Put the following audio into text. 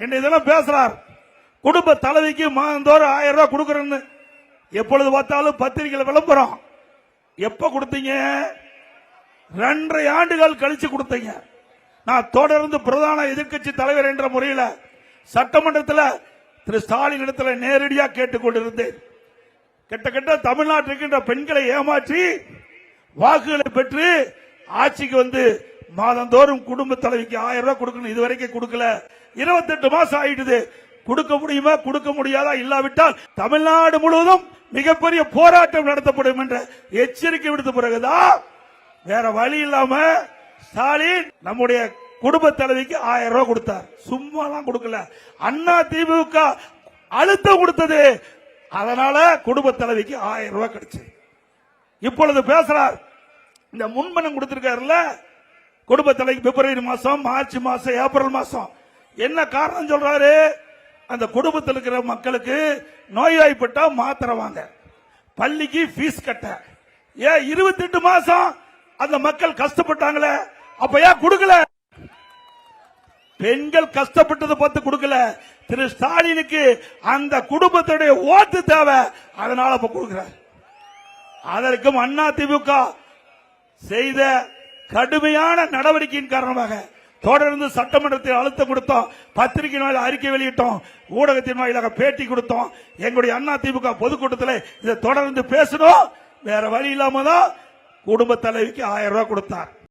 இதெல்லாம் பேசுறார். குடும்ப தலைவிக்கு மாதந்தோறும் 1000 ரூபாய் கொடுக்கறேன்னு எப்பொழுது பார்த்தாலும் பத்திரிகையில் விளம்பரம். எப்ப கொடுத்தீங்க? 2.5 ஆண்டுகள் கழிச்சு கொடுத்தீங்க. நான் தொடர்ந்து பிரதான எதிர்க்கட்சி தலைவர் என்ற முறையில் சட்டமன்றத்தில் திரு ஸ்டாலின் இடத்துல நேரடியாக கேட்டுக்கொண்டிருந்தேன். கிட்ட தமிழ்நாட்டில் இருக்கின்ற பெண்களை ஏமாற்றி வாக்குகளை பெற்று ஆட்சிக்கு வந்து மாதந்தோறும் குடும்ப தலைவிக்கு 1000 ரூபாய் கொடுக்கணும். இதுவரைக்கும் கொடுக்கல. 28 மாசம் ஆயிடுது. கொடுக்க முடியுமா? கொடுக்க முடியாதா? இல்லாவிட்டால் தமிழ்நாடு முழுவதும் மிகப்பெரிய போராட்டம் நடத்தப்படும் என்ற எச்சரிக்கை விடுத்த பிறகுதான் வேற வழி இல்லாம ஸ்டாலின் நம்முடைய குடும்ப தலைவிக்கு 1000 ரூபாய் கொடுத்தார். சும்மாலாம் கொடுக்கல. அண்ணா திமுக அழுத்தம் கொடுத்தது. அதனால குடும்ப தலைவிக்கு 1000 ரூபாய் கிடைச்சு. இப்பொழுது பேசுறார். இந்த முன்பணம் கொடுத்திருக்காருல்ல குடும்ப தலைவிக்கு பிப்ரவரி மாசம், மார்ச் மாசம், ஏப்ரல் மாசம். என்ன காரணம் சொல்றாரு? அந்த குடும்பத்தில் இருக்கிற மக்களுக்கு நோய்வாய்ப்பட்டா மாத்திரை வாங்க, பள்ளிக்கு பீஸ் கட்ட. ஏன் 28 மாசம் அந்த மக்கள் கஷ்டப்பட்டாங்களே, அப்ப ஏன் கொடுக்கல? பெண்கள் கஷ்டப்பட்டதை பார்த்து கொடுக்கல. திரு ஸ்டாலினுக்கு அந்த குடும்பத்துடைய ஓட்டு தேவை. அதனால இப்ப கொடுக்கிறார். அதற்கும் அண்ணா திமுக செய்த கடுமையான நடவடிக்கையின் காரணமாக தொடர்ந்து சட்டமன்றத்தில் அழுத்தம் கொடுத்தோம், பத்திரிகை வாயிலாக அறிக்கை வெளியிட்டோம், ஊடகத்தின் வாயிலாக பேட்டி கொடுத்தோம். எங்களுடைய அண்ணா திமுக பொதுக்கூட்டத்தில் இதை தொடர்ந்து பேசணும். வேற வழி இல்லாம தான் குடும்ப தலைவிக்கு 1000 ரூபாய் கொடுத்தார்.